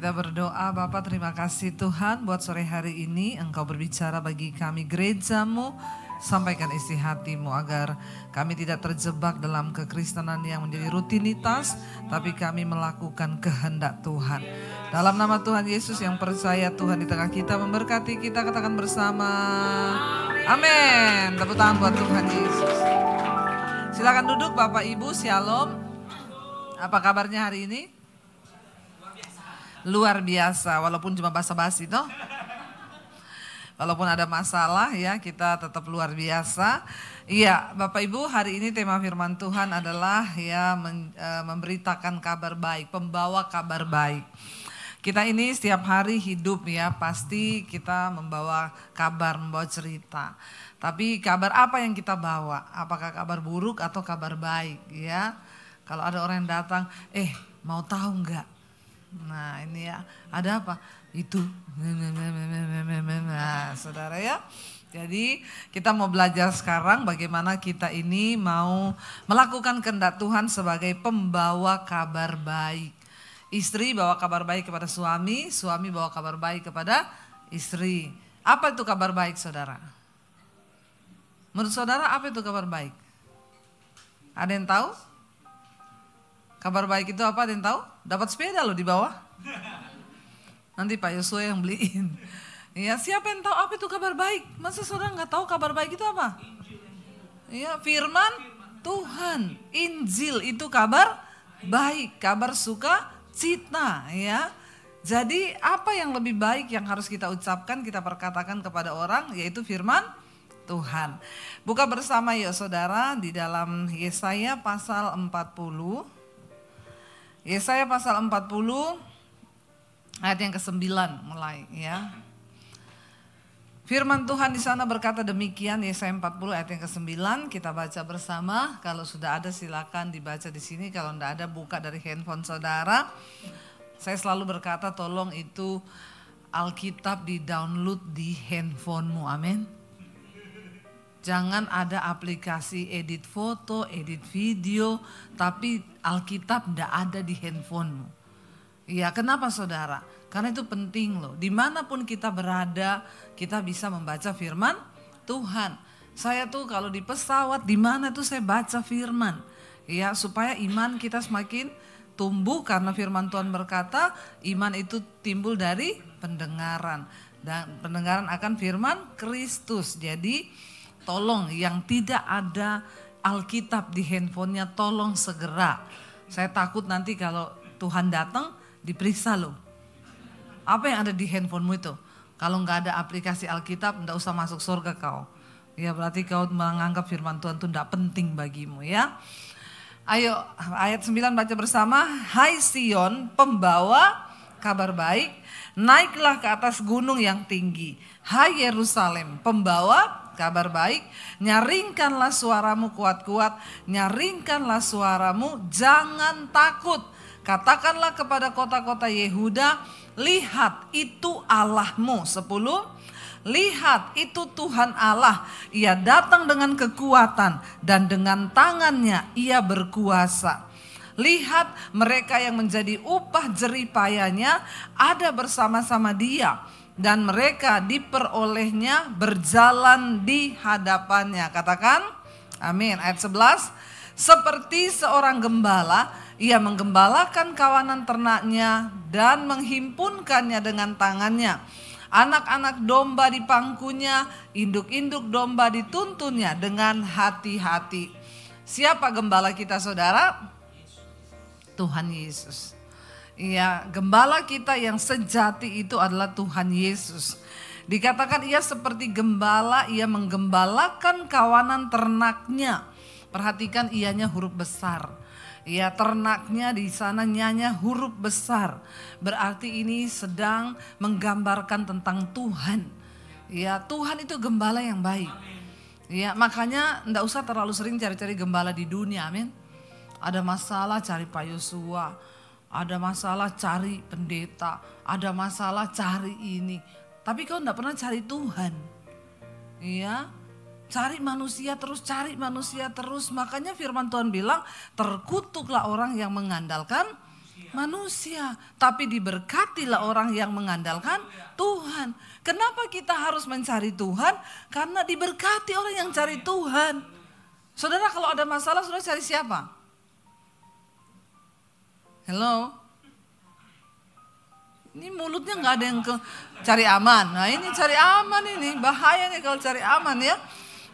kita berdoa. Bapa, terima kasih Tuhan buat sore hari ini Engkau berbicara bagi kami gereja-Mu. Sampaikan isi hati-Mu agar kami tidak terjebak dalam kekristenan yang menjadi rutinitas, tapi kami melakukan kehendak Tuhan. Dalam nama Tuhan Yesus yang percaya Tuhan di tengah kita memberkati kita, katakan bersama amin. Tepuk tangan buat Tuhan Yesus. Silakan duduk Bapak Ibu, Shalom. Apa kabarnya hari ini? Luar biasa, walaupun cuma basa-basi toh. Walaupun ada masalah ya, kita tetap luar biasa. Iya, Bapak Ibu, hari ini tema firman Tuhan adalah ya memberitakan kabar baik, pembawa kabar baik. Kita ini setiap hari hidup ya, pasti kita membawa kabar, membawa cerita. Tapi kabar apa yang kita bawa? Apakah kabar buruk atau kabar baik ya? Kalau ada orang yang datang, mau tahu enggak? Nah ini ya, ada apa? Itu. Nah saudara ya, jadi kita mau belajar sekarang bagaimana kita ini mau melakukan kehendak Tuhan sebagai pembawa kabar baik. Istri bawa kabar baik kepada suami, suami bawa kabar baik kepada istri. Apa itu kabar baik saudara? Menurut saudara apa itu kabar baik? Ada yang tahu? Kabar baik itu apa? Ada yang tahu? Dapat sepeda loh di bawah. Nanti Pak Yosua yang beliin. Ya, siapa yang tahu apa itu kabar baik? Masa saudara nggak tahu kabar baik itu apa? Ya, firman Tuhan. Injil itu kabar baik, kabar sukacita ya. Jadi apa yang lebih baik yang harus kita ucapkan, kita perkatakan kepada orang, yaitu firman Tuhan. Buka bersama yuk saudara di dalam Yesaya pasal 40. Yesaya pasal 40 ayat yang ke-9 mulai ya. Firman Tuhan di sana berkata demikian, Yesaya 40 ayat yang ke-9, kita baca bersama. Kalau sudah ada silakan dibaca di sini, kalau tidak ada buka dari handphone saudara. Saya selalu berkata tolong itu Alkitab di-download di handphonemu, amin. Jangan ada aplikasi edit foto, edit video, tapi Alkitab tidak ada di handphonemu. Iya, kenapa saudara? Karena itu penting loh. Dimanapun kita berada, kita bisa membaca firman Tuhan. Saya tuh kalau di pesawat, di mana tuh saya baca firman. Ya, supaya iman kita semakin tumbuh karena firman Tuhan berkata, iman itu timbul dari pendengaran. Dan pendengaran akan firman Kristus. Jadi tolong yang tidak ada Alkitab di handphonenya tolong segera. Saya takut nanti kalau Tuhan datang diperiksa loh. Apa yang ada di handphonemu itu? Kalau nggak ada aplikasi Alkitab, nggak usah masuk surga kau. Ya berarti kau menganggap firman Tuhan itu nggak penting bagimu ya. Ayo ayat 9 baca bersama. Hai Sion, pembawa kabar baik, naiklah ke atas gunung yang tinggi. Hai Yerusalem, pembawa kabar baik, nyaringkanlah suaramu kuat-kuat, nyaringkanlah suaramu, jangan takut. Katakanlah kepada kota-kota Yehuda, lihat itu Allahmu. 10, lihat itu Tuhan Allah, ia datang dengan kekuatan dan dengan tangannya ia berkuasa. Lihat mereka yang menjadi upah jeripayanya ada bersama-sama dia. Dan mereka diperolehnya berjalan di hadapannya. Katakan amin. Ayat 11. Seperti seorang gembala, ia menggembalakan kawanan ternaknya dan menghimpunkannya dengan tangannya. Anak-anak domba di pangkunya, induk-induk domba dituntunnya dengan hati-hati. Siapa gembala kita saudara? Tuhan Yesus. Ya, gembala kita yang sejati itu adalah Tuhan Yesus. Dikatakan ia seperti gembala, ia menggembalakan kawanan ternaknya. Perhatikan ianya huruf besar. Ya, ternaknya di sana nyanya huruf besar. Berarti ini sedang menggambarkan tentang Tuhan. Ya, Tuhan itu gembala yang baik. Ya, makanya enggak usah terlalu sering cari-cari gembala di dunia, amin. Ada masalah cari Pak Yosua. Ada masalah cari pendeta, ada masalah cari ini. Tapi kau enggak pernah cari Tuhan. Iya, cari manusia terus. Makanya firman Tuhan bilang, terkutuklah orang yang mengandalkan manusia. Tapi diberkatilah orang yang mengandalkan Tuhan. Kenapa kita harus mencari Tuhan? Karena diberkati orang yang cari Tuhan. Saudara, kalau ada masalah, saudara cari siapa? Hello? Ini mulutnya nggak ada yang cari aman. Nah ini cari aman ini, bahaya nih kalau cari aman ya.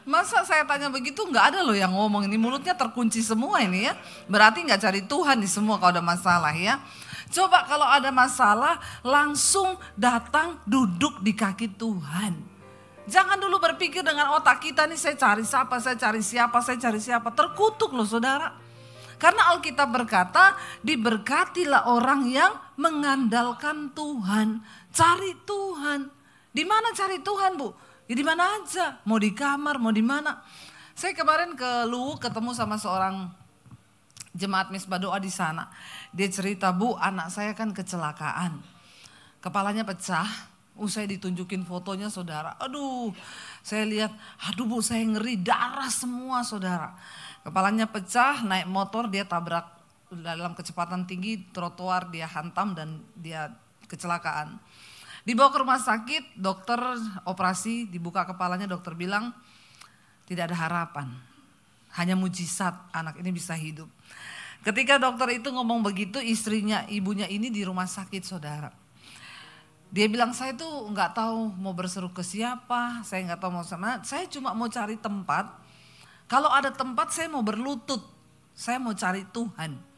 Masa saya tanya begitu nggak ada loh yang ngomong, ini mulutnya terkunci semua ini ya. Berarti nggak cari Tuhan di semua kalau ada masalah ya. Coba kalau ada masalah langsung datang duduk di kaki Tuhan. Jangan dulu berpikir dengan otak kita nih saya cari siapa, saya cari siapa, saya cari siapa. Terkutuk loh saudara. Karena Alkitab berkata diberkatilah orang yang mengandalkan Tuhan. Cari Tuhan. Di mana cari Tuhan Bu? Ya di mana aja, mau di kamar, mau di mana. Saya kemarin ke Luwuk ketemu sama seorang jemaat misbah doa di sana. Dia cerita, Bu, anak saya kan kecelakaan. Kepalanya pecah, saya ditunjukin fotonya saudara. Aduh, saya lihat, aduh Bu, saya ngeri, darah semua saudara. Kepalanya pecah, naik motor, dia tabrak dalam kecepatan tinggi, trotoar dia hantam dan dia kecelakaan. Dibawa ke rumah sakit, dokter operasi, dibuka kepalanya, dokter bilang tidak ada harapan. Hanya mujizat anak ini bisa hidup. Ketika dokter itu ngomong begitu, istrinya, ibunya ini di rumah sakit saudara. Dia bilang saya tuh nggak tahu mau berseru ke siapa, saya nggak tahu mau sama, saya cuma mau cari tempat. Kalau ada tempat saya mau berlutut, saya mau cari Tuhan.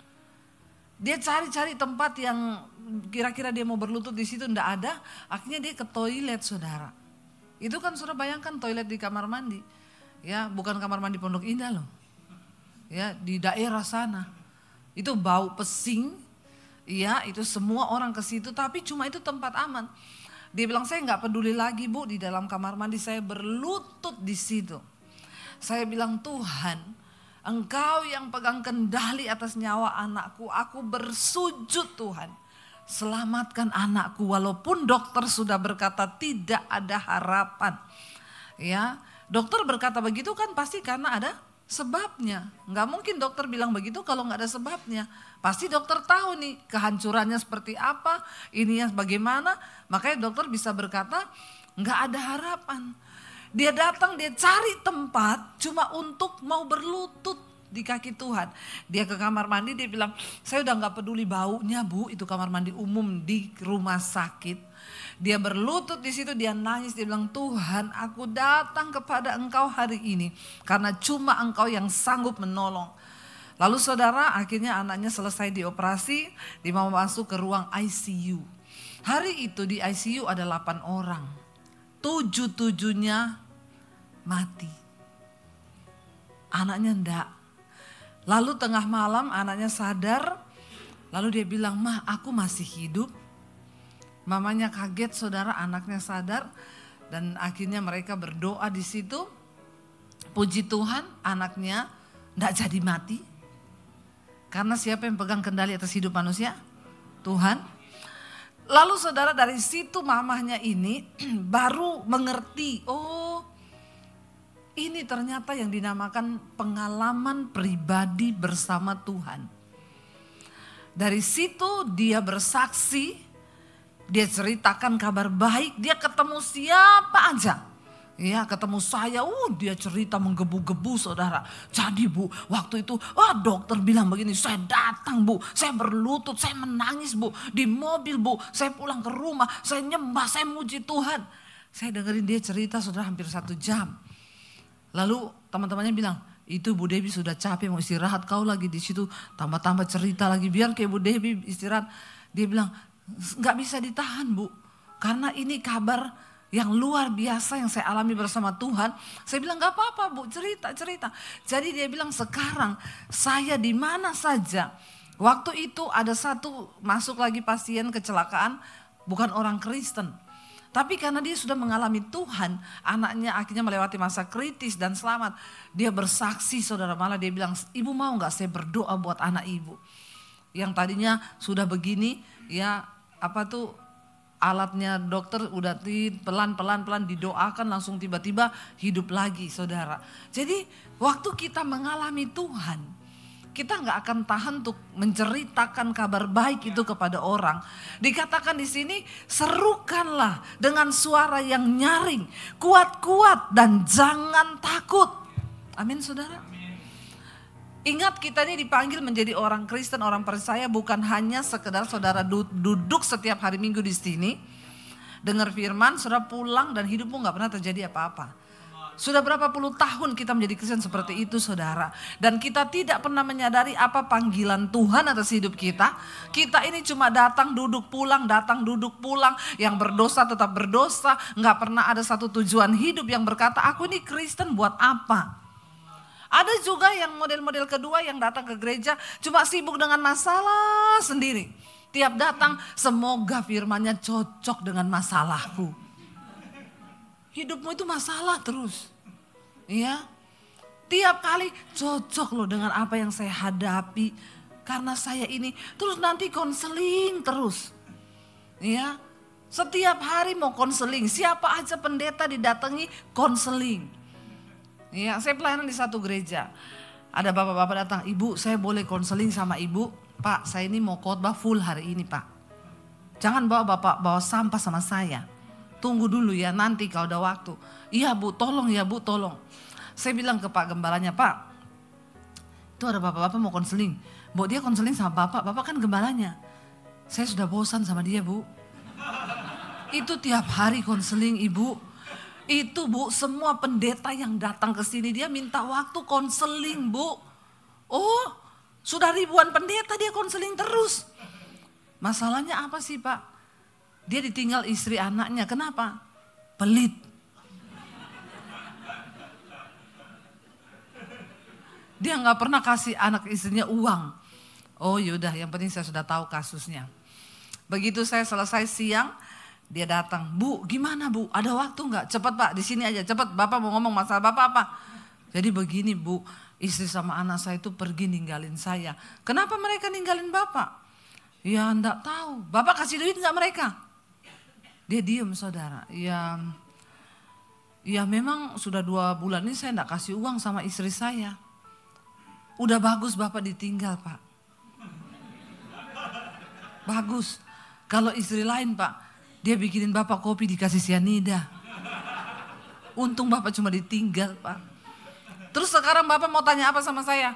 Dia cari-cari tempat yang kira-kira dia mau berlutut di situ, enggak ada. Akhirnya dia ke toilet saudara. Itu kan saudara bayangkan toilet di kamar mandi. Ya bukan kamar mandi Pondok Indah loh. Ya di daerah sana. Itu bau pesing. Ya itu semua orang ke situ tapi cuma itu tempat aman. Dia bilang saya nggak peduli lagi Bu di dalam kamar mandi, saya berlutut di situ. Saya bilang Tuhan, Engkau yang pegang kendali atas nyawa anakku, aku bersujud Tuhan. Selamatkan anakku walaupun dokter sudah berkata tidak ada harapan. Ya, dokter berkata begitu kan pasti karena ada sebabnya. Nggak mungkin dokter bilang begitu kalau nggak ada sebabnya. Pasti dokter tahu nih kehancurannya seperti apa, ininya bagaimana. Makanya dokter bisa berkata nggak ada harapan. Dia datang, dia cari tempat cuma untuk mau berlutut di kaki Tuhan. Dia ke kamar mandi, dia bilang, saya udah gak peduli baunya Bu, itu kamar mandi umum di rumah sakit. Dia berlutut di situ, dia nangis, dia bilang, Tuhan aku datang kepada Engkau hari ini karena cuma Engkau yang sanggup menolong. Lalu saudara, akhirnya anaknya selesai dioperasi, dia mau masuk ke ruang ICU. Hari itu di ICU ada 8 orang. 7-7-nya mati. Anaknya enggak. Lalu tengah malam anaknya sadar. Lalu dia bilang, "Mah, aku masih hidup." Mamanya kaget saudara, anaknya sadar. Dan akhirnya mereka berdoa di situ. Puji Tuhan, anaknya enggak jadi mati. Karena siapa yang pegang kendali atas hidup manusia? Tuhan. Lalu saudara dari situ mamahnya ini baru mengerti, oh ini ternyata yang dinamakan pengalaman pribadi bersama Tuhan. Dari situ dia bersaksi, dia ceritakan kabar baik, dia ketemu siapa aja. Ya ketemu saya, dia cerita menggebu-gebu saudara. Jadi Bu, waktu itu dokter bilang begini, saya datang Bu, saya berlutut, saya menangis Bu. Di mobil Bu, saya pulang ke rumah, saya nyembah, saya muji Tuhan. Saya dengerin dia cerita saudara hampir 1 jam. Lalu teman-temannya bilang, itu Bu Debbie sudah capek mau istirahat, kau lagi di situ tambah-tambah cerita lagi, biar kayak Bu Debbie istirahat. Dia bilang, nggak bisa ditahan Bu, karena ini kabar yang luar biasa yang saya alami bersama Tuhan. Saya bilang nggak apa-apa Bu, cerita. Jadi dia bilang sekarang saya di mana saja. Waktu itu ada satu masuk lagi pasien kecelakaan, bukan orang Kristen. Tapi karena dia sudah mengalami Tuhan, anaknya akhirnya melewati masa kritis dan selamat. Dia bersaksi saudara, malah dia bilang, ibu mau gak saya berdoa buat anak ibu. Yang tadinya sudah begini, ya alatnya dokter udah pelan-pelan didoakan langsung tiba-tiba hidup lagi saudara. Jadi waktu kita mengalami Tuhan, kita nggak akan tahan untuk menceritakan kabar baik itu kepada orang. Dikatakan di sini, serukanlah dengan suara yang nyaring, kuat-kuat dan jangan takut. Amin saudara. Ingat, kita ini dipanggil menjadi orang Kristen, orang percaya, bukan hanya sekedar saudara duduk setiap hari Minggu di sini, dengar firman, saudara pulang dan hidupmu nggak pernah terjadi apa-apa. Sudah berapa puluh tahun kita menjadi Kristen seperti itu saudara. Dan kita tidak pernah menyadari apa panggilan Tuhan atas hidup kita. Kita ini cuma datang duduk pulang, datang duduk pulang. Yang berdosa tetap berdosa. Gak pernah ada satu tujuan hidup yang berkata, aku ini Kristen buat apa? Ada juga yang model-model kedua yang datang ke gereja cuma sibuk dengan masalah sendiri. Tiap datang, semoga firman-Nya cocok dengan masalahku. Hidupmu itu masalah terus. Ya. Tiap kali cocok loh dengan apa yang saya hadapi. Karena saya ini. Terus nanti konseling terus. Ya. Setiap hari mau konseling. Siapa aja pendeta didatangi konseling. Ya, saya pelayanan di satu gereja. Ada bapak-bapak datang, ibu saya boleh konseling sama ibu? Pak, saya ini mau khotbah full hari ini pak. Jangan bawa bapak bawa sampah sama saya. Tunggu dulu ya, nanti kalau ada waktu. Iya bu, tolong ya bu, tolong. Saya bilang ke Pak Gembalanya, Pak, itu ada bapak-bapak mau konseling. Bu, dia konseling sama bapak kan gembalanya. Saya sudah bosan sama dia bu. Itu tiap hari konseling ibu. Itu bu, semua pendeta yang datang ke sini dia minta waktu konseling bu. Oh, sudah ribuan pendeta dia konseling terus. Masalahnya apa sih Pak? Dia ditinggal istri anaknya. Kenapa? Pelit. Dia nggak pernah kasih anak istrinya uang. Oh yaudah, yang penting saya sudah tahu kasusnya. Begitu saya selesai siang, dia datang. Bu, gimana bu? Ada waktu nggak? Cepat pak, di sini aja. Cepat, bapak mau ngomong masalah bapak apa? Jadi begini bu, istri sama anak saya itu pergi ninggalin saya. Kenapa mereka ninggalin bapak? Ya enggak tahu. Bapak kasih duit nggak mereka? Dia diem saudara. Ya memang sudah 2 bulan ini saya enggak kasih uang sama istri saya. Udah bagus bapak ditinggal pak. Bagus. Kalau istri lain pak, dia bikinin bapak kopi dikasih sianida. Untung bapak cuma ditinggal pak. Terus sekarang bapak mau tanya apa sama saya?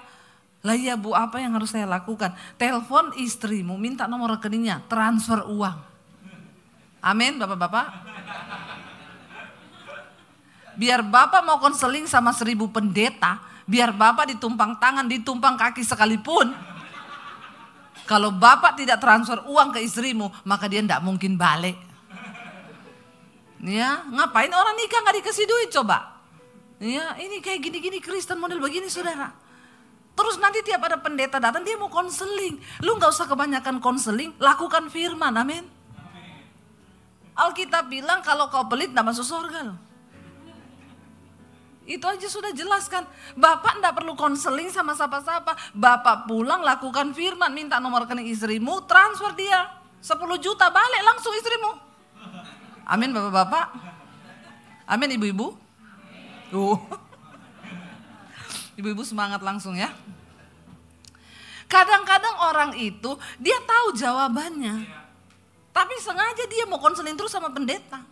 Lah iya bu, apa yang harus saya lakukan? Telepon istrimu, minta nomor rekeningnya, transfer uang. Amin bapak-bapak. Biar bapak mau konseling sama 1000 pendeta, biar bapak ditumpang tangan, ditumpang kaki sekalipun. Kalau bapak tidak transfer uang ke istrimu, maka dia tidak mungkin balik. Ya, ngapain orang nikah gak dikasih duit coba? Ya, ini kayak gini-gini Kristen model begini saudara. Terus nanti tiap ada pendeta datang dia mau konseling. Lu gak usah kebanyakan konseling, lakukan firman, amin. Alkitab bilang kalau kau pelit tidak masuk surga loh. Itu aja sudah jelaskan. Bapak tidak perlu konseling sama siapa-siapa. Bapak pulang lakukan firman, minta nomor rekening istrimu, transfer dia 10 juta balik langsung istrimu. Amin bapak-bapak. Amin ibu-ibu. Ibu-ibu semangat langsung ya. Kadang-kadang orang itu dia tahu jawabannya. Tapi sengaja dia mau konseling terus sama pendeta.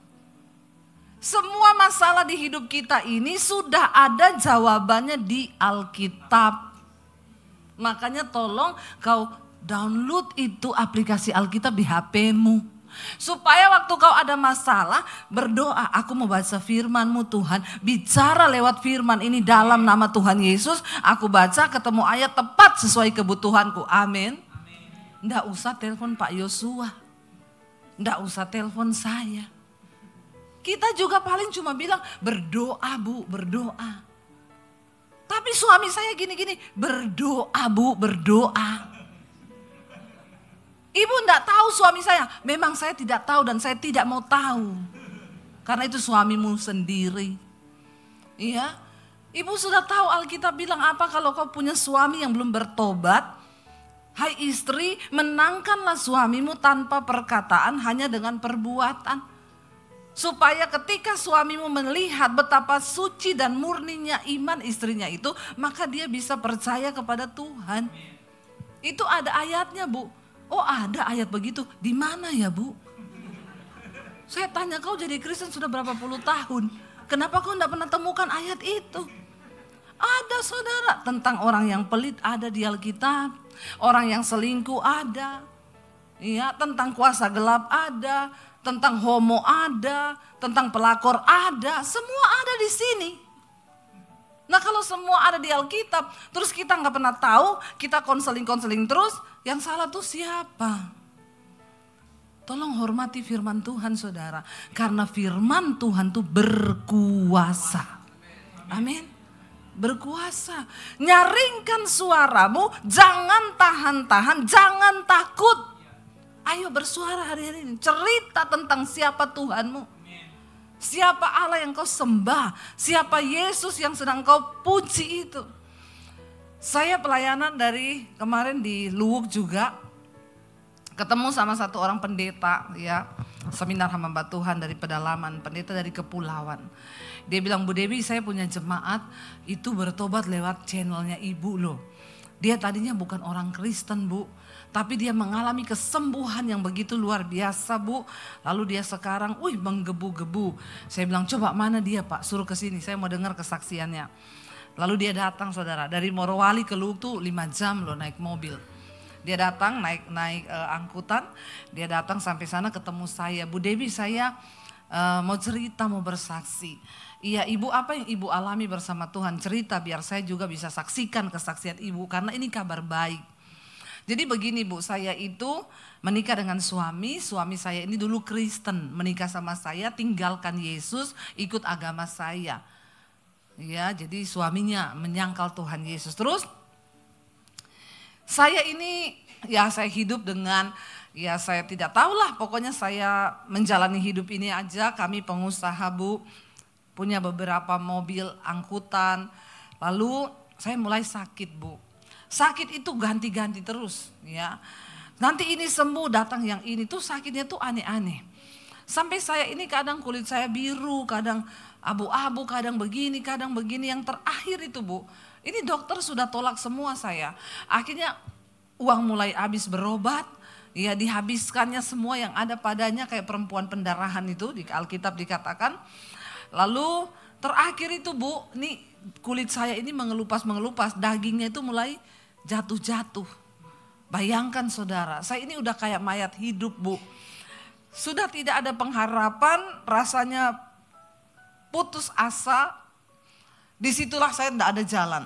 Semua masalah di hidup kita ini sudah ada jawabannya di Alkitab. Makanya tolong kau download itu aplikasi Alkitab di HP-mu. Supaya waktu kau ada masalah berdoa, aku mau baca firman-Mu Tuhan. Bicara lewat firman ini dalam nama Tuhan Yesus. Aku baca ketemu ayat tepat sesuai kebutuhanku. Amin. Nggak usah telepon Pak Yosua. Nggak usah telepon saya. Kita juga paling cuma bilang berdoa bu, berdoa. Tapi suami saya gini-gini, berdoa bu, berdoa. Ibu nggak tahu suami saya, memang saya tidak tahu dan saya tidak mau tahu. Karena itu suamimu sendiri. Iya, ibu sudah tahu Alkitab bilang apa kalau kau punya suami yang belum bertobat. Hai istri, menangkanlah suamimu tanpa perkataan, hanya dengan perbuatan. Supaya ketika suamimu melihat betapa suci dan murninya iman istrinya itu, maka dia bisa percaya kepada Tuhan. Itu ada ayatnya, Bu. Oh, ada ayat begitu. Di mana ya, Bu? Saya tanya, kau jadi Kristen sudah berapa puluh tahun. Kenapa kau tidak pernah temukan ayat itu? Ada, saudara, tentang orang yang pelit ada di Alkitab. Orang yang selingkuh ada. Ya, tentang kuasa gelap ada. Tentang homo ada, tentang pelakor ada, semua ada di sini. Nah, kalau semua ada di Alkitab, terus kita nggak pernah tahu, kita konseling terus, yang salah tuh siapa? Tolong hormati firman Tuhan, saudara, karena firman Tuhan tuh berkuasa. Amin. Berkuasa. Nyaringkan suaramu, jangan tahan-tahan, jangan takut. Ayo bersuara hari-hari ini, cerita tentang siapa Tuhanmu. Siapa Allah yang kau sembah, siapa Yesus yang sedang kau puji itu. Saya pelayanan dari kemarin di Luwuk juga, ketemu sama satu orang pendeta ya, seminar hamba Tuhan dari pedalaman, pendeta dari kepulauan. Dia bilang, Bu Dewi, saya punya jemaat itu bertobat lewat channelnya Ibu loh. Dia tadinya bukan orang Kristen, Bu. Tapi dia mengalami kesembuhan yang begitu luar biasa, Bu. Lalu dia sekarang, menggebu-gebu. Saya bilang, coba mana dia, Pak? Suruh ke sini, saya mau dengar kesaksiannya. Lalu dia datang, saudara. Dari Morowali ke Luwuk tuh 5 jam loh naik mobil. Dia datang naik angkutan. Dia datang sampai sana ketemu saya. Bu Dewi, saya mau cerita, mau bersaksi. Iya, Ibu, apa yang Ibu alami bersama Tuhan? Cerita biar saya juga bisa saksikan kesaksian Ibu. Karena ini kabar baik. Jadi begini, Bu, saya itu menikah dengan suami saya ini dulu Kristen, menikah sama saya, tinggalkan Yesus, ikut agama saya. Ya, jadi suaminya menyangkal Tuhan Yesus. Terus saya ini, ya saya hidup dengan, ya saya tidak tahulah, pokoknya saya menjalani hidup ini aja. Kami pengusaha, Bu, punya beberapa mobil angkutan. Lalu saya mulai sakit, Bu. Sakit itu ganti-ganti terus ya. Nanti ini sembuh, datang yang ini tuh sakitnya tuh aneh-aneh. Sampai saya ini kadang kulit saya biru, kadang abu-abu, kadang begini. Yang terakhir itu, Bu, ini dokter sudah tolak semua saya. Akhirnya uang mulai habis berobat, ya dihabiskannya semua yang ada padanya kayak perempuan pendarahan itu di Alkitab dikatakan. Lalu terakhir itu, Bu, nih kulit saya ini mengelupas, dagingnya itu mulai jatuh. Bayangkan, saudara, saya ini udah kayak mayat hidup, Bu. Sudah tidak ada pengharapan, rasanya putus asa. Disitulah saya tidak ada jalan.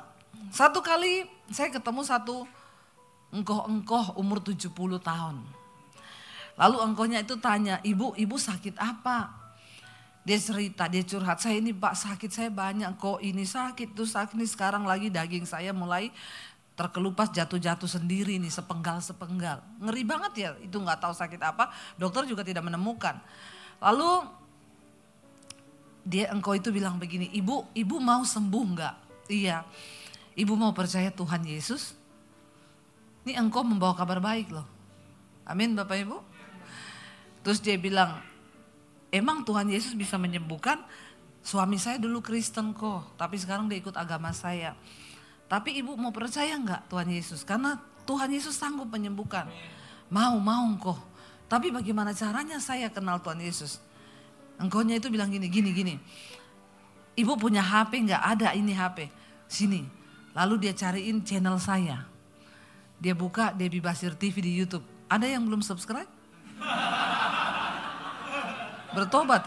Satu kali saya ketemu satu engkoh umur 70 tahun. Lalu engkohnya itu tanya, ibu sakit apa? Dia cerita, dia curhat, saya ini Pak sakit saya banyak kok, ini sakit tuh sakit, ini sekarang lagi daging saya mulai terkelupas jatuh sendiri nih, sepenggal. Ngeri banget ya, itu gak tahu sakit apa, dokter juga tidak menemukan. Lalu engkau itu bilang begini, ibu mau sembuh gak? Iya, ibu mau percaya Tuhan Yesus? Ini engkau membawa kabar baik loh. Amin Bapak Ibu. Terus dia bilang, emang Tuhan Yesus bisa menyembuhkan? Suami saya dulu Kristen kok, tapi sekarang dia ikut agama saya. Tapi ibu mau percaya enggak Tuhan Yesus? Karena Tuhan Yesus sanggup menyembuhkan. Mau kok. Tapi bagaimana caranya saya kenal Tuhan Yesus? Engkaunya itu bilang gini. Ibu punya HP enggak? Ada, ini HP. Sini. Lalu dia cariin channel saya. Dia buka Debbie Basir TV di YouTube. Ada yang belum subscribe? Bertobat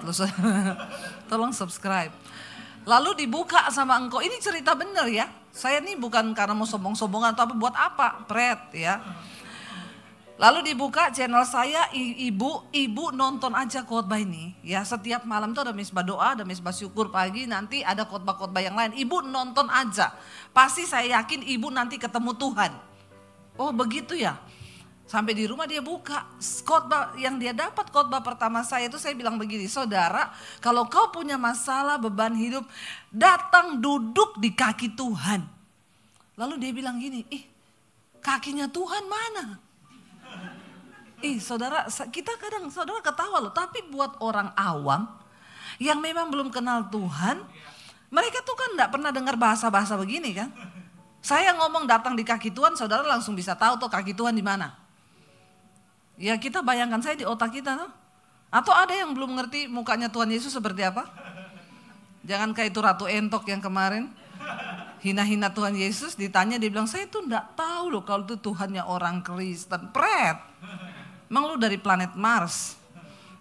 loh. Tolong subscribe. Lalu dibuka sama engkau, ini cerita bener ya. Saya ini bukan karena mau sombong-sombongan atau apa, buat apa? Pret ya. Lalu dibuka channel saya, ibu nonton aja khotbah ini. Ya, setiap malam tuh ada misbah doa, ada misbah syukur pagi, nanti ada khotbah-khotbah yang lain. Ibu nonton aja. Pasti saya yakin ibu nanti ketemu Tuhan. Oh begitu ya. Sampai di rumah dia buka khotbah yang dia dapat, khotbah pertama saya itu saya bilang begini, saudara, kalau kau punya masalah beban hidup, datang duduk di kaki Tuhan. Lalu dia bilang gini, kakinya Tuhan mana? Saudara, kita kadang saudara ketawa loh, tapi buat orang awam yang memang belum kenal Tuhan, mereka tuh kan enggak pernah dengar bahasa-bahasa begini kan. Saya ngomong datang di kaki Tuhan, saudara langsung bisa tahu tuh kaki Tuhan di mana. Ya kita bayangkan saya di otak kita tuh. Atau ada yang belum ngerti mukanya Tuhan Yesus seperti apa? Jangan kayak itu Ratu Entok yang kemarin hina-hina Tuhan Yesus, ditanya dia bilang, saya tuh enggak tahu loh kalau itu Tuhannya orang Kristen. Pret. Emang lu dari planet Mars.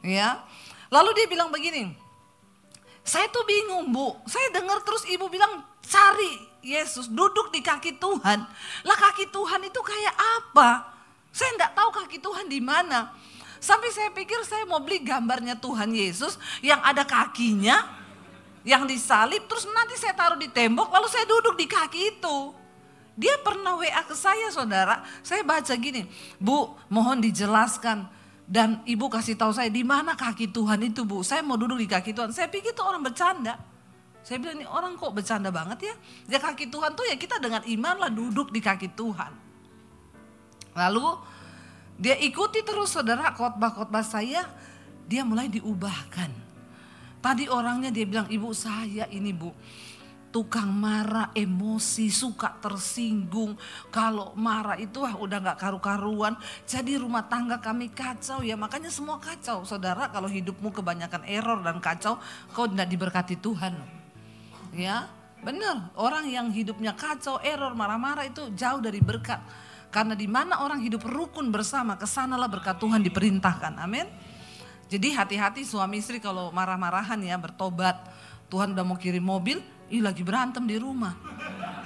Ya. Lalu dia bilang begini, saya tuh bingung Bu, saya dengar terus ibu bilang cari Yesus, duduk di kaki Tuhan. Lah kaki Tuhan itu kayak apa? Saya enggak tahu kaki Tuhan di mana. Sampai saya pikir saya mau beli gambarnya Tuhan Yesus yang ada kakinya, yang disalib, terus nanti saya taruh di tembok, lalu saya duduk di kaki itu. Dia pernah WA ke saya saudara, saya baca gini, Bu mohon dijelaskan. Dan ibu kasih tahu saya di mana kaki Tuhan itu Bu, saya mau duduk di kaki Tuhan. Saya pikir itu orang bercanda. Saya bilang ini orang kok bercanda banget ya. Ya kaki Tuhan tuh ya kita dengan iman lah duduk di kaki Tuhan. Lalu dia ikuti terus saudara khotbah-khotbah saya, dia mulai diubahkan. Tadi orangnya dia bilang, ibu saya ini Bu, tukang marah, emosi, suka tersinggung. Kalau marah itu udah gak karu-karuan. Jadi rumah tangga kami kacau ya. Makanya semua kacau. Saudara kalau hidupmu kebanyakan error dan kacau, kau tidak diberkati Tuhan. Ya benar, orang yang hidupnya kacau, error, marah-marah itu jauh dari berkat. Karena di mana orang hidup rukun bersama, kesanalah berkat Tuhan diperintahkan. Amin. Jadi hati-hati suami istri kalau marah-marahan ya, bertobat. Tuhan udah mau kirim mobil, lagi berantem di rumah.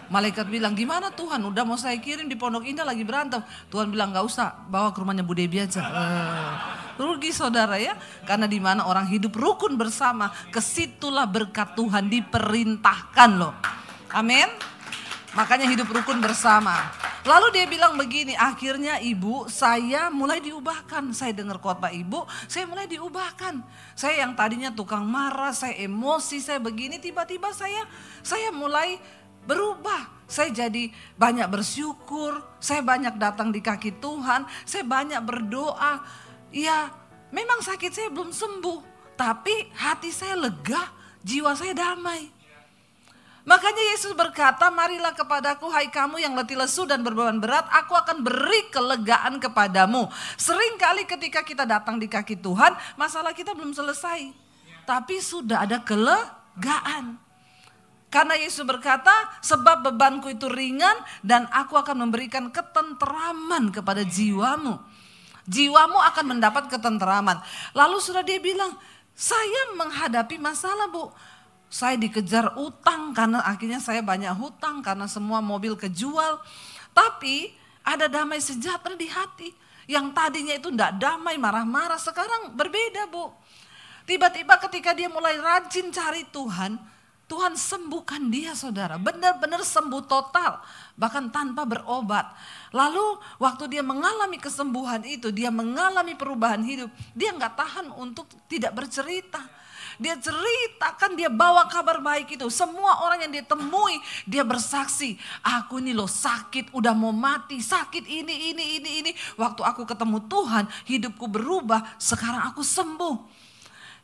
Malaikat bilang, gimana Tuhan udah mau saya kirim di Pondok Indah lagi berantem. Tuhan bilang gak usah, bawa ke rumahnya Bu Debi aja. Rugi saudara ya. Karena di mana orang hidup rukun bersama, kesitulah berkat Tuhan diperintahkan loh. Amin. Makanya hidup rukun bersama. Lalu dia bilang begini, akhirnya ibu saya mulai diubahkan. Saya dengar khotbah ibu, saya mulai diubahkan. Saya yang tadinya tukang marah, saya emosi, saya begini, tiba-tiba saya mulai berubah. Saya jadi banyak bersyukur, saya banyak datang di kaki Tuhan, saya banyak berdoa. Ya memang sakit saya belum sembuh, tapi hati saya lega, jiwa saya damai. Makanya Yesus berkata, marilah kepadaku hai kamu yang letih lesu dan berbeban berat, aku akan beri kelegaan kepadamu. Seringkali ketika kita datang di kaki Tuhan, masalah kita belum selesai. Tapi sudah ada kelegaan. Karena Yesus berkata, sebab bebanku itu ringan dan aku akan memberikan ketenteraman kepada jiwamu. Jiwamu akan mendapat ketenteraman. Lalu sudah dia bilang, saya menghadapi masalah Bu. Saya dikejar utang karena akhirnya saya banyak hutang karena semua mobil kejual. Tapi ada damai sejahtera di hati. Yang tadinya itu enggak damai, marah-marah, sekarang berbeda Bu. Tiba-tiba ketika dia mulai rajin cari Tuhan, Tuhan sembuhkan dia saudara. Benar-benar sembuh total, bahkan tanpa berobat. Lalu waktu dia mengalami kesembuhan itu, dia mengalami perubahan hidup. Dia enggak tahan untuk tidak bercerita. Dia ceritakan, dia bawa kabar baik itu. Semua orang yang dia temui, dia bersaksi. Aku ini loh sakit, udah mau mati, sakit ini. Waktu aku ketemu Tuhan, hidupku berubah, sekarang aku sembuh.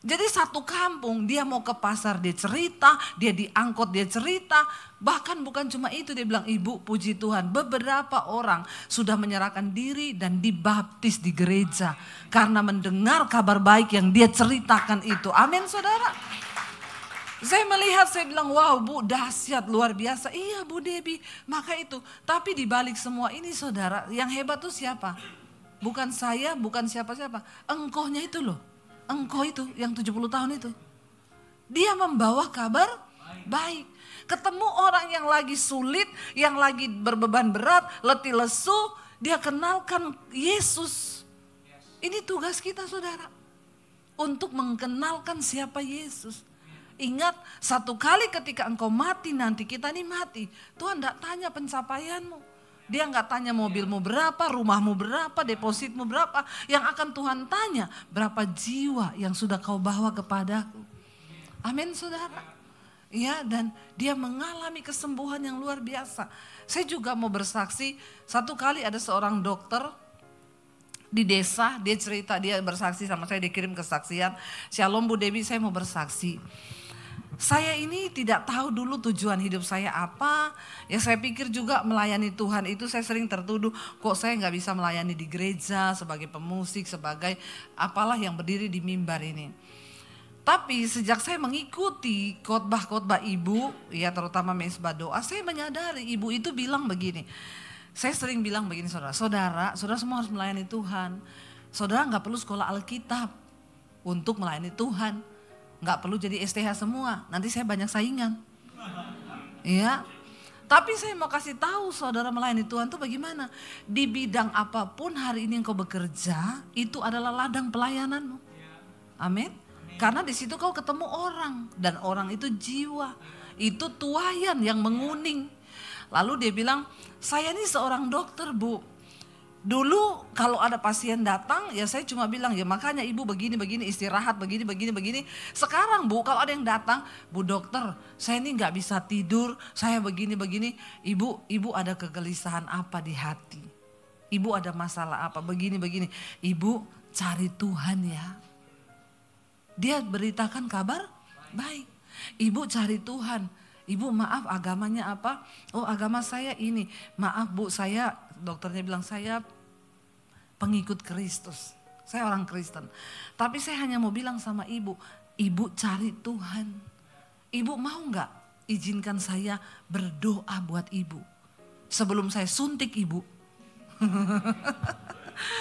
Jadi satu kampung dia mau ke pasar dia cerita, dia diangkut dia cerita. Bahkan bukan cuma itu, dia bilang, ibu puji Tuhan beberapa orang sudah menyerahkan diri dan dibaptis di gereja. Karena mendengar kabar baik yang dia ceritakan itu. Amin saudara. Saya melihat, saya bilang wow Bu dahsyat luar biasa. Iya Bu Debi, maka itu. Tapi dibalik semua ini saudara, yang hebat tuh siapa? Bukan saya, bukan siapa-siapa. Engkohnya itu loh. Engkau itu yang 70 tahun itu. Dia membawa kabar baik. Ketemu orang yang lagi sulit, yang lagi berbeban berat, letih lesu, dia kenalkan Yesus. Ini tugas kita saudara. Untuk mengenalkan siapa Yesus. Ingat, satu kali ketika engkau mati nanti, kita ini mati. Tuhan tidak tanya pencapaianmu. Dia nggak tanya mobilmu berapa, rumahmu berapa, depositmu berapa. Yang akan Tuhan tanya, berapa jiwa yang sudah kau bawa kepadaku. Amin saudara. Ya, dan dia mengalami kesembuhan yang luar biasa. Saya juga mau bersaksi, satu kali ada seorang dokter, di desa, dia cerita, dia bersaksi sama saya, dikirim kesaksian. Shalom Bu Debbie, saya mau bersaksi. Saya ini tidak tahu dulu tujuan hidup saya apa. Ya saya pikir juga melayani Tuhan itu saya sering tertuduh, kok saya nggak bisa melayani di gereja sebagai pemusik, sebagai apalah yang berdiri di mimbar ini. Tapi sejak saya mengikuti khotbah-khotbah ibu, ya terutama mesbah doa, saya menyadari ibu itu bilang begini. Saya sering bilang begini, saudara semua harus melayani Tuhan. Saudara nggak perlu sekolah Alkitab untuk melayani Tuhan. Nggak perlu jadi STH semua, nanti saya banyak saingan. Ya, tapi saya mau kasih tahu saudara melayani Tuhan itu bagaimana. Di bidang apapun hari ini engkau bekerja, itu adalah ladang pelayananmu. Amin. Karena di situ kau ketemu orang, dan orang itu jiwa. Itu tuayan yang menguning. Lalu dia bilang, saya ini seorang dokter Bu. Dulu kalau ada pasien datang ya saya cuma bilang ya makanya ibu begini istirahat begini. Sekarang Bu kalau ada yang datang, Bu dokter saya ini nggak bisa tidur, saya begini. Ibu ada kegelisahan apa di hati? Ibu ada masalah apa? Begini. Ibu cari Tuhan ya. Dia beritakan kabar baik. Ibu cari Tuhan. Ibu maaf agamanya apa? Oh agama saya ini. Maaf Bu saya, dokternya bilang saya pengikut Kristus. Saya orang Kristen. Tapi saya hanya mau bilang sama ibu cari Tuhan. Ibu mau gak izinkan saya berdoa buat ibu? Sebelum saya suntik ibu.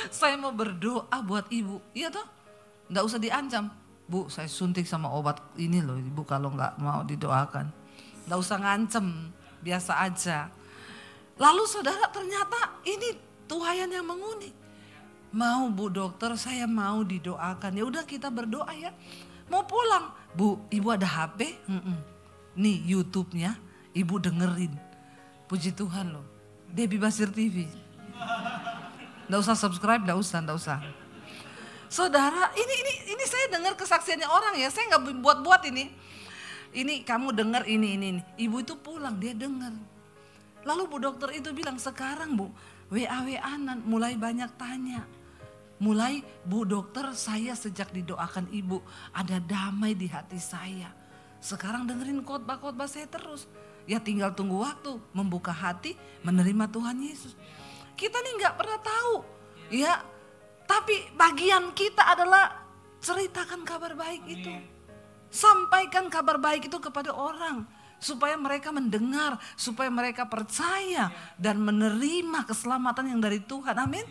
Saya mau berdoa buat ibu. Iya toh? Gak usah diancam. Bu saya suntik sama obat ini loh ibu kalau gak mau didoakan. Gak usah ngancem, biasa aja. Lalu saudara ternyata ini tuhayan yang mengunik. Mau Bu dokter saya mau didoakan. Ya udah kita berdoa ya. Mau pulang. Bu ibu ada HP? Nih YouTube-nya ibu dengerin. Puji Tuhan loh. Debbie Basir TV. Nggak usah subscribe, nggak usah. Saudara ini saya dengar kesaksiannya orang ya. Saya nggak buat ini. Ini kamu dengar ini. Ibu itu pulang dia dengar. Lalu Bu dokter itu bilang sekarang Bu WA-WA-an mulai banyak tanya. Mulai Bu dokter saya sejak didoakan ibu ada damai di hati saya. Sekarang dengerin khotbah saya terus. Ya tinggal tunggu waktu membuka hati menerima Tuhan Yesus. Kita nih gak pernah tahu ya. Tapi bagian kita adalah ceritakan kabar baik itu. Sampaikan kabar baik itu kepada orang. Supaya mereka mendengar, supaya mereka percaya dan menerima keselamatan yang dari Tuhan. Amin.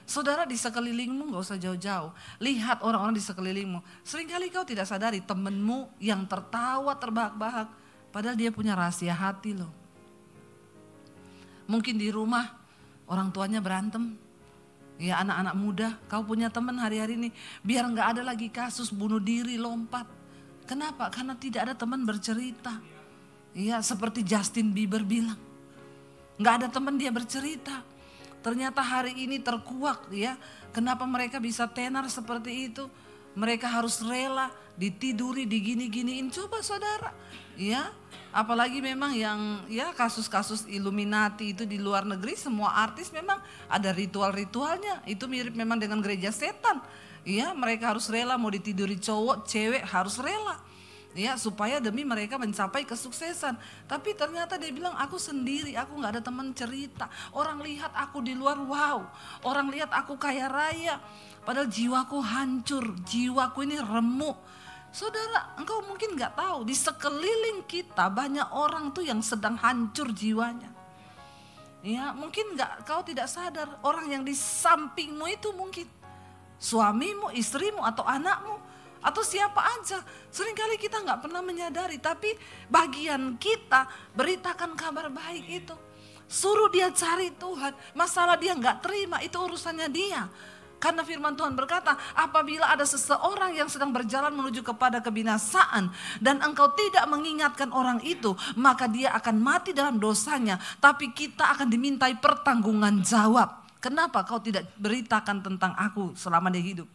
Saudara di sekelilingmu gak usah jauh-jauh. Lihat orang-orang di sekelilingmu. Seringkali kau tidak sadari temenmu yang tertawa terbahak-bahak. Padahal dia punya rahasia hati loh. Mungkin di rumah orang tuanya berantem. Ya anak-anak muda kau punya teman hari-hari ini. Biar gak ada lagi kasus bunuh diri lompat. Kenapa? Karena tidak ada teman bercerita. Ya seperti Justin Bieber bilang. Gak ada teman dia bercerita. Ternyata hari ini terkuak ya. Kenapa mereka bisa tenar seperti itu? Mereka harus rela ditiduri, digini-giniin. Coba saudara ya. Apalagi memang yang ya kasus-kasus Illuminati itu di luar negeri. Semua artis memang ada ritual-ritualnya. Itu mirip memang dengan gereja setan. Ya mereka harus rela mau ditiduri cowok, cewek harus rela. Ya supaya demi mereka mencapai kesuksesan. Tapi ternyata dia bilang aku sendiri, aku gak ada teman cerita. Orang lihat aku di luar, wow. Orang lihat aku kaya raya. Padahal jiwaku hancur, jiwaku ini remuk. Saudara engkau mungkin gak tahu di sekeliling kita banyak orang tuh yang sedang hancur jiwanya. Ya mungkin kau tidak sadar orang yang di sampingmu itu mungkin. Suamimu, istrimu atau anakmu. Atau siapa aja, seringkali kita gak pernah menyadari. Tapi bagian kita beritakan kabar baik itu. Suruh dia cari Tuhan, masalah dia gak terima itu urusannya dia. Karena firman Tuhan berkata, apabila ada seseorang yang sedang berjalan menuju kepada kebinasaan dan engkau tidak mengingatkan orang itu, maka dia akan mati dalam dosanya. Tapi kita akan dimintai pertanggungan jawab. Kenapa kau tidak beritakan tentang aku selama dia hidup?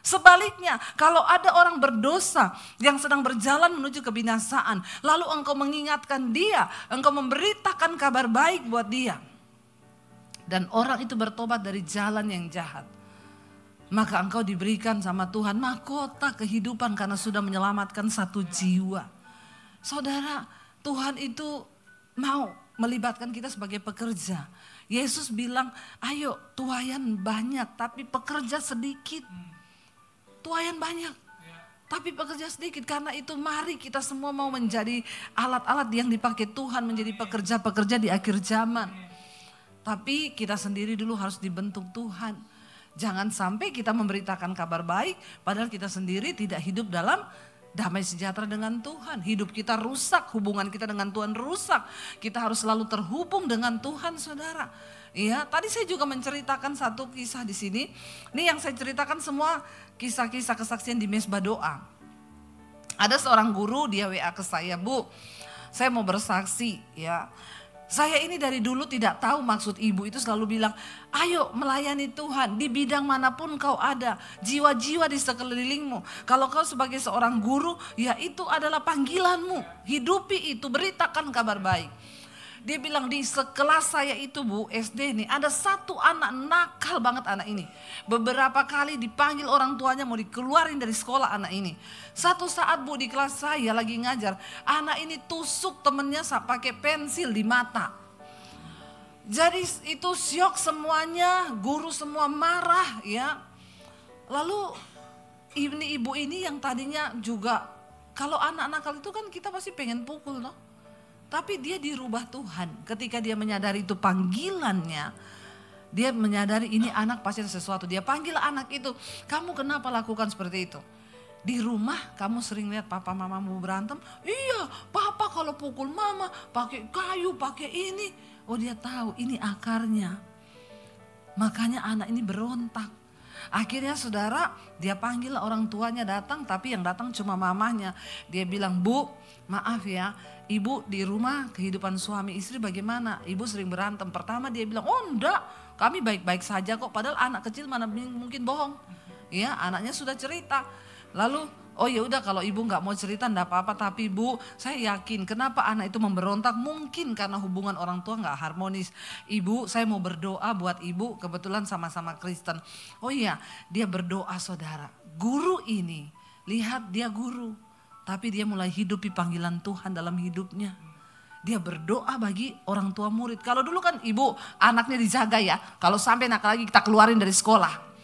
Sebaliknya, kalau ada orang berdosa yang sedang berjalan menuju kebinasaan, lalu engkau mengingatkan dia, engkau memberitakan kabar baik buat dia. Dan orang itu bertobat dari jalan yang jahat. maka engkau diberikan sama Tuhan mahkota kehidupan karena sudah menyelamatkan satu jiwa. Saudara, Tuhan itu mau melibatkan kita sebagai pekerja. Yesus bilang, ayo tuaian banyak tapi pekerja sedikit. Tuaian banyak tapi pekerja sedikit. Karena itu mari kita semua mau menjadi alat-alat yang dipakai Tuhan menjadi pekerja-pekerja di akhir zaman. Tapi kita sendiri dulu harus dibentuk Tuhan. Jangan sampai kita memberitakan kabar baik padahal kita sendiri tidak hidup dalam damai sejahtera dengan Tuhan. Hidup kita rusak, hubungan kita dengan Tuhan rusak. Kita harus selalu terhubung dengan Tuhan, saudara. Ya, tadi saya juga menceritakan satu kisah di sini. Ini yang saya ceritakan semua kisah-kisah kesaksian di Mesbah Doa. Ada seorang guru, dia WA ke saya, Bu, saya mau bersaksi ya. Saya ini dari dulu tidak tahu maksud ibu itu selalu bilang, ayo melayani Tuhan di bidang manapun kau ada. Jiwa-jiwa di sekelilingmu. Kalau kau sebagai seorang guru, ya itu adalah panggilanmu. Hidupi itu, beritakan kabar baik. Dia bilang di sekelas saya itu Bu, SD nih, ada satu anak nakal banget anak ini. Beberapa kali dipanggil orang tuanya mau dikeluarin dari sekolah anak ini. Satu saat Bu di kelas saya lagi ngajar, anak ini tusuk temennya pakai pensil di mata. Jadi itu syok semuanya, guru semua marah ya. Lalu ibu ini yang tadinya juga, kalau anak nakal itu kan kita pasti pengen pukul loh. Tapi dia dirubah Tuhan ketika dia menyadari itu panggilannya. Dia menyadari ini anak pasti ada sesuatu. Dia panggil anak itu, kamu kenapa lakukan seperti itu? Di rumah kamu sering lihat papa mamamu berantem. Iya, papa kalau pukul mama pakai kayu, pakai ini. Oh dia tahu ini akarnya. Makanya anak ini berontak. Akhirnya saudara, dia panggil orang tuanya datang, tapi yang datang cuma mamanya. Dia bilang, Bu, maaf ya, ibu di rumah kehidupan suami istri bagaimana? Ibu sering berantem. Pertama dia bilang, oh enggak, kami baik-baik saja kok. Padahal anak kecil mana mungkin bohong. Ya, anaknya sudah cerita. Lalu, oh ya udah kalau ibu nggak mau cerita enggak apa-apa. Tapi Bu, saya yakin kenapa anak itu memberontak? Mungkin karena hubungan orang tua nggak harmonis. Ibu, saya mau berdoa buat ibu. Kebetulan sama-sama Kristen. Oh iya, dia berdoa saudara. Guru ini, lihat dia guru. Tapi dia mulai hidupi panggilan Tuhan dalam hidupnya. Dia berdoa bagi orang tua murid. Kalau dulu kan ibu anaknya dijaga ya. Kalau sampai nakal lagi kita keluarin dari sekolah.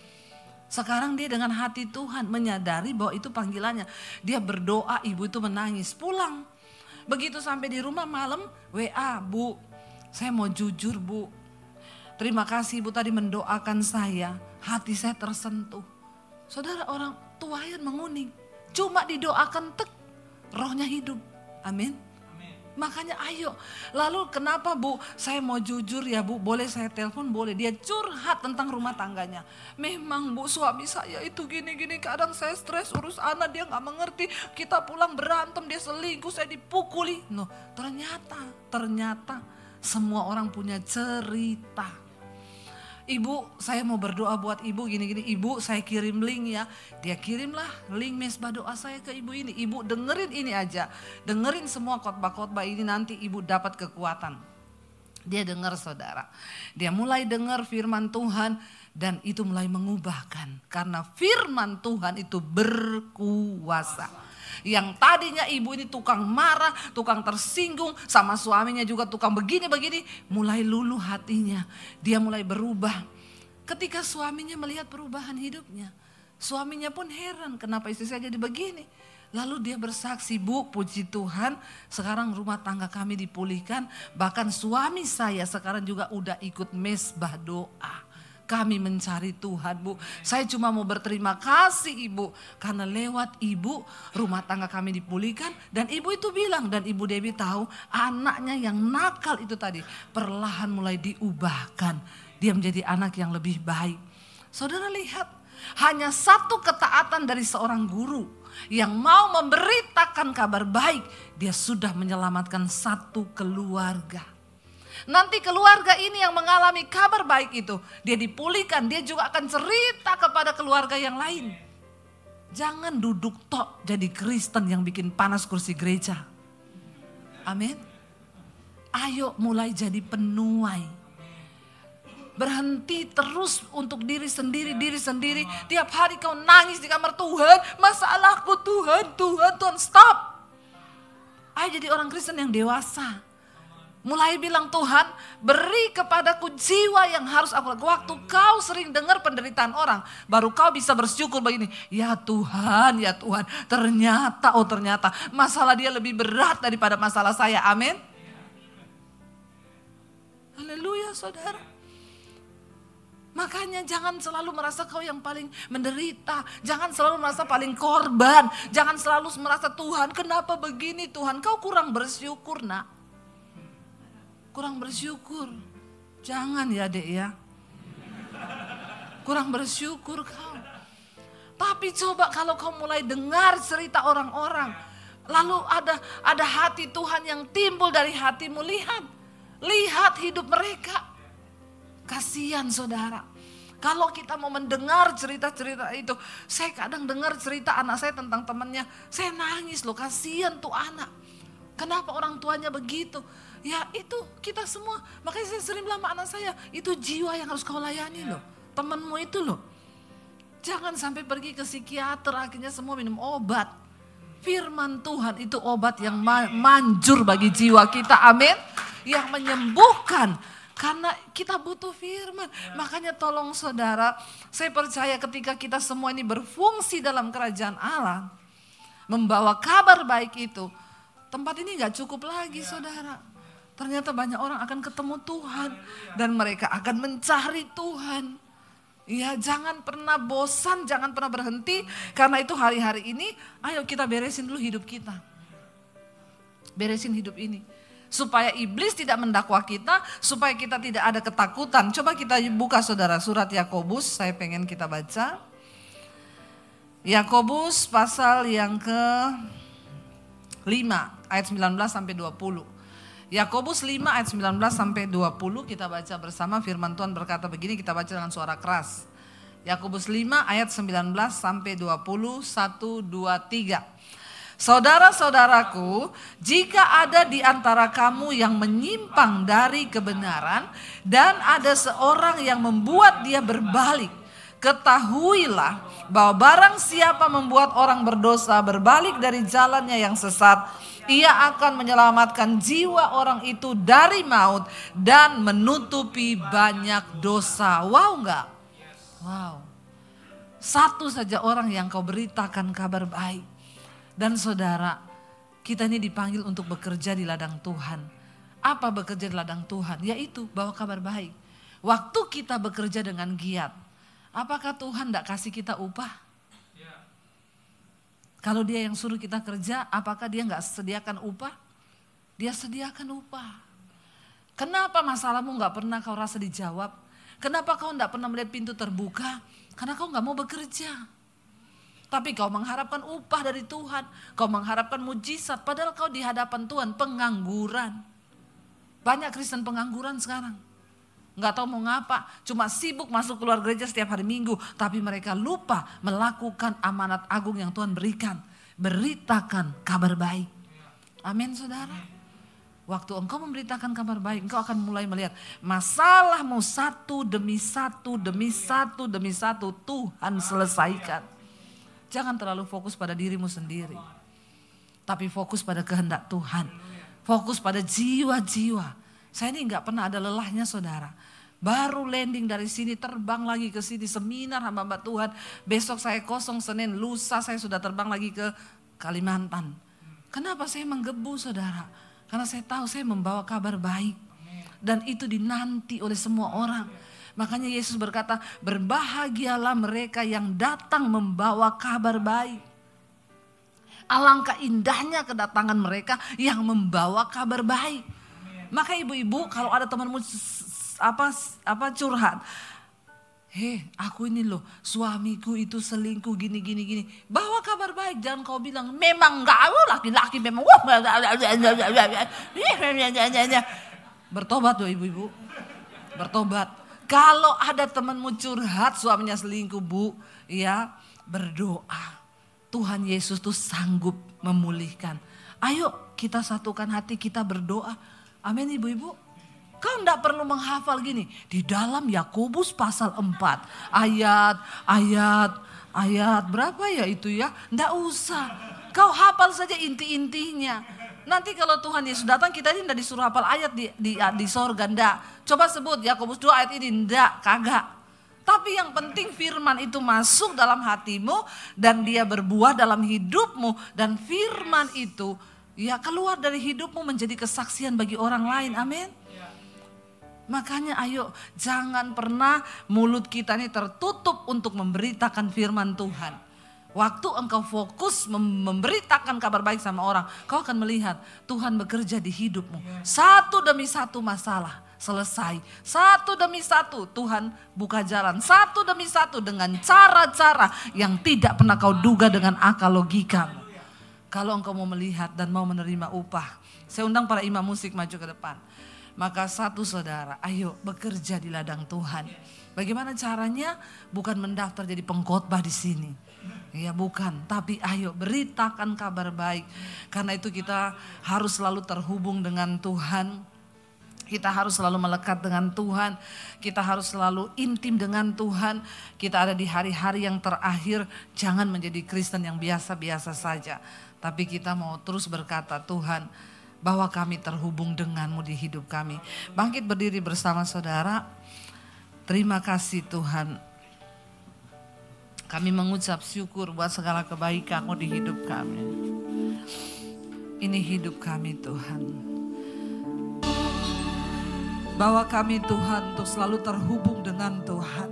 Sekarang dia dengan hati Tuhan menyadari bahwa itu panggilannya. Dia berdoa, ibu itu menangis, pulang. Begitu sampai di rumah malam, WA, Bu, saya mau jujur Bu. Terima kasih Ibu tadi mendoakan saya, hati saya tersentuh. Saudara, orang tuayan menguning. Cuma didoakan tek, rohnya hidup. Amin. Makanya ayo. Lalu kenapa Bu? Saya mau jujur ya Bu, boleh saya telepon? Boleh. Dia curhat tentang rumah tangganya. Memang Bu, suami saya itu gini-gini, kadang saya stres urus anak, dia gak mengerti. Kita pulang berantem, dia selingkuh, saya dipukuli. No, ternyata semua orang punya cerita. Ibu, saya mau berdoa buat ibu gini-gini. Ibu, saya kirim link ya. Dia kirimlah link mesbah doa saya ke ibu ini. Ibu dengerin ini aja. Dengerin semua khotbah-khotbah ini, nanti ibu dapat kekuatan. Dia dengar saudara. Dia mulai dengar firman Tuhan dan itu mulai mengubahkan. Karena firman Tuhan itu berkuasa. Yang tadinya ibu ini tukang marah, tukang tersinggung, sama suaminya juga tukang begini-begini, mulai luluh hatinya. Dia mulai berubah. Ketika suaminya melihat perubahan hidupnya, suaminya pun heran kenapa istri saya jadi begini. Lalu dia bersaksi, Bu, puji Tuhan sekarang rumah tangga kami dipulihkan. Bahkan suami saya sekarang juga udah ikut mesbah doa. Kami mencari Tuhan Bu. Saya cuma mau berterima kasih Ibu. Karena lewat Ibu rumah tangga kami dipulihkan. Dan Ibu itu bilang, dan Ibu Dewi tahu anaknya yang nakal itu tadi perlahan mulai diubahkan. Dia menjadi anak yang lebih baik. Saudara lihat, hanya satu ketaatan dari seorang guru yang mau memberitakan kabar baik. Dia sudah menyelamatkan satu keluarga. Nanti keluarga ini yang mengalami kabar baik itu, dia dipulihkan, dia juga akan cerita kepada keluarga yang lain. Jangan duduk tok jadi Kristen yang bikin panas kursi gereja. Amin. Ayo mulai jadi penuai. berhenti terus untuk diri sendiri. Tiap hari kau nangis di kamar, Tuhan, masalahku Tuhan, stop. Ayo jadi orang Kristen yang dewasa. Mulai bilang, Tuhan, beri kepadaku jiwa yang harus aku lakukan. Waktu kau sering dengar penderitaan orang, baru kau bisa bersyukur begini. Ya Tuhan, ternyata masalah dia lebih berat daripada masalah saya. Amin. Haleluya, saudara. Makanya jangan selalu merasa kau yang paling menderita. Jangan selalu merasa paling korban. Jangan selalu merasa, Tuhan kenapa begini Tuhan. Kau kurang bersyukur, nak. Kurang bersyukur. Jangan ya, Dek ya. Kurang bersyukur kau. Tapi coba kalau kau mulai dengar cerita orang-orang, lalu ada hati Tuhan yang timbul dari hatimu, lihat hidup mereka. Kasihan saudara. Kalau kita mau mendengar cerita-cerita itu, saya kadang dengar cerita anak saya tentang temannya, saya nangis loh, kasihan tuh anak. Kenapa orang tuanya begitu? Ya itu kita semua, makanya saya sering bilang sama anak saya, itu jiwa yang harus kau layani loh, temanmu itu loh. Jangan sampai pergi ke psikiater, akhirnya semua minum obat. Firman Tuhan itu obat yang manjur bagi jiwa kita, amin. Yang menyembuhkan, karena kita butuh firman. Makanya tolong saudara, saya percaya ketika kita semua ini berfungsi dalam kerajaan Allah, membawa kabar baik itu, tempat ini gak cukup lagi saudara. Ternyata banyak orang akan ketemu Tuhan dan mereka akan mencari Tuhan. Ya, jangan pernah bosan, jangan pernah berhenti. Karena itu hari-hari ini, ayo kita beresin dulu hidup kita. Beresin hidup ini. Supaya iblis tidak mendakwa kita, supaya kita tidak ada ketakutan. Coba kita buka saudara surat Yakobus, saya pengen kita baca. Yakobus pasal yang ke-5 ayat 19 sampai 20. Yakobus 5 ayat 19 sampai 20 kita baca bersama. Firman Tuhan berkata begini, kita baca dengan suara keras. Yakobus 5 ayat 19 sampai 20, 1, 2, 3. Saudara-saudaraku, jika ada di antara kamu yang menyimpang dari kebenaran dan ada seorang yang membuat dia berbalik, ketahuilah bahwa barang siapa membuat orang berdosa berbalik dari jalannya yang sesat, ia akan menyelamatkan jiwa orang itu dari maut dan menutupi banyak dosa. Wow enggak? Wow. Satu saja orang yang kau beritakan kabar baik. Dan saudara, kita ini dipanggil untuk bekerja di ladang Tuhan. Apa bekerja di ladang Tuhan? Yaitu bawa kabar baik. Waktu kita bekerja dengan giat, apakah Tuhan enggak kasih kita upah? Kalau dia yang suruh kita kerja, apakah dia nggak sediakan upah? Dia sediakan upah. Kenapa masalahmu nggak pernah kau rasa dijawab? Kenapa kau nggak pernah melihat pintu terbuka? Karena kau nggak mau bekerja. Tapi kau mengharapkan upah dari Tuhan. Kau mengharapkan mujizat, padahal kau di hadapan Tuhan pengangguran. Banyak Kristen pengangguran sekarang. Nggak tahu mau ngapa, cuma sibuk masuk keluar gereja setiap hari Minggu. Tapi mereka lupa melakukan amanat agung yang Tuhan berikan. Beritakan kabar baik. Amin saudara. Waktu engkau memberitakan kabar baik, engkau akan mulai melihat masalahmu satu demi satu Tuhan selesaikan. Jangan terlalu fokus pada dirimu sendiri. Tapi fokus pada kehendak Tuhan. Fokus pada jiwa-jiwa. Saya ini nggak pernah ada lelahnya saudara. Baru landing dari sini, terbang lagi ke sini, seminar hamba-hamba Tuhan. Besok saya kosong, Senin, lusa saya sudah terbang lagi ke Kalimantan. Kenapa saya menggebu saudara? Karena saya tahu saya membawa kabar baik. Dan itu dinanti oleh semua orang. Makanya Yesus berkata, berbahagialah mereka yang datang membawa kabar baik. Alangkah indahnya kedatangan mereka yang membawa kabar baik. Maka ibu-ibu kalau ada temanmu curhat, aku ini loh suamiku itu selingkuh gini. Bawa kabar baik, jangan kau bilang memang enggak, laki-laki memang bertobat loh ibu-ibu. Bertobat. Kalau ada temanmu curhat suaminya selingkuh bu, ya berdoa. Tuhan Yesus tuh sanggup memulihkan. Ayo kita satukan hati kita berdoa. Amin ibu-ibu. Kau tidak perlu menghafal gini. Di dalam Yakobus pasal 4 ayat berapa ya itu ya? Tidak usah. Kau hafal saja inti-intinya. Nanti kalau Tuhan Yesus datang kita ini tidak disuruh hafal ayat di sorga. Tidak. Coba sebut Yakobus 2 ayat ini. Tidak, kagak. Tapi yang penting firman itu masuk dalam hatimu dan dia berbuah dalam hidupmu. Dan firman itu ya keluar dari hidupmu menjadi kesaksian bagi orang lain. Amin. Makanya ayo jangan pernah mulut kita ini tertutup untuk memberitakan firman Tuhan. Waktu engkau fokus memberitakan kabar baik sama orang, kau akan melihat Tuhan bekerja di hidupmu. Satu demi satu masalah selesai. Satu demi satu Tuhan buka jalan. Satu demi satu dengan cara-cara yang tidak pernah kau duga dengan akal logikamu. Kalau engkau mau melihat dan mau menerima upah, saya undang para imam musik maju ke depan. Maka satu saudara, ayo bekerja di ladang Tuhan. Bagaimana caranya? Bukan mendaftar jadi pengkhotbah di sini. Ya bukan, tapi ayo beritakan kabar baik. Karena itu kita harus selalu terhubung dengan Tuhan. Kita harus selalu melekat dengan Tuhan. Kita harus selalu intim dengan Tuhan. Kita ada di hari-hari yang terakhir. Jangan menjadi Kristen yang biasa-biasa saja. Tapi kita mau terus berkata, Tuhan, bahwa kami terhubung denganmu di hidup kami. Bangkit berdiri bersama saudara. Terima kasih Tuhan. Kami mengucap syukur buat segala kebaikan-Mu di hidup kami. Ini hidup kami Tuhan. Bawa kami Tuhan untuk selalu terhubung dengan Tuhan.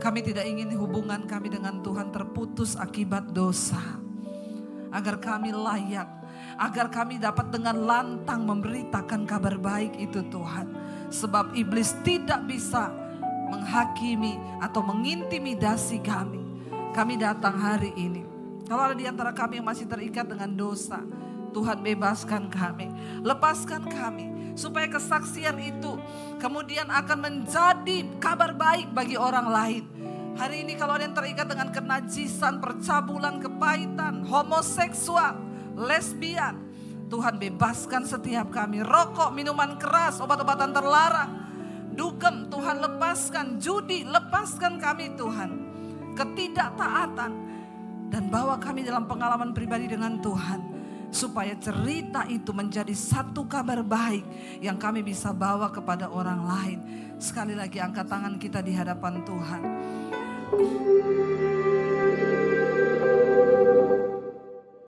Kami tidak ingin hubungan kami dengan Tuhan terputus akibat dosa. Agar kami layak, agar kami dapat dengan lantang memberitakan kabar baik itu Tuhan. Sebab iblis tidak bisa menghakimi atau mengintimidasi kami. Kami datang hari ini. Kalau ada di antara kami yang masih terikat dengan dosa, Tuhan bebaskan kami, lepaskan kami. Supaya kesaksian itu kemudian akan menjadi kabar baik bagi orang lain. Hari ini kalau ada yang terikat dengan kenajisan, percabulan, kepahitan, homoseksual, lesbian, Tuhan bebaskan setiap kami. Rokok, minuman keras, obat-obatan terlarang, dugem, Tuhan lepaskan. Judi, lepaskan kami Tuhan. Ketidaktaatan, dan bawa kami dalam pengalaman pribadi dengan Tuhan. Supaya cerita itu menjadi satu kabar baik yang kami bisa bawa kepada orang lain. Sekali lagi angkat tangan kita di hadapan Tuhan.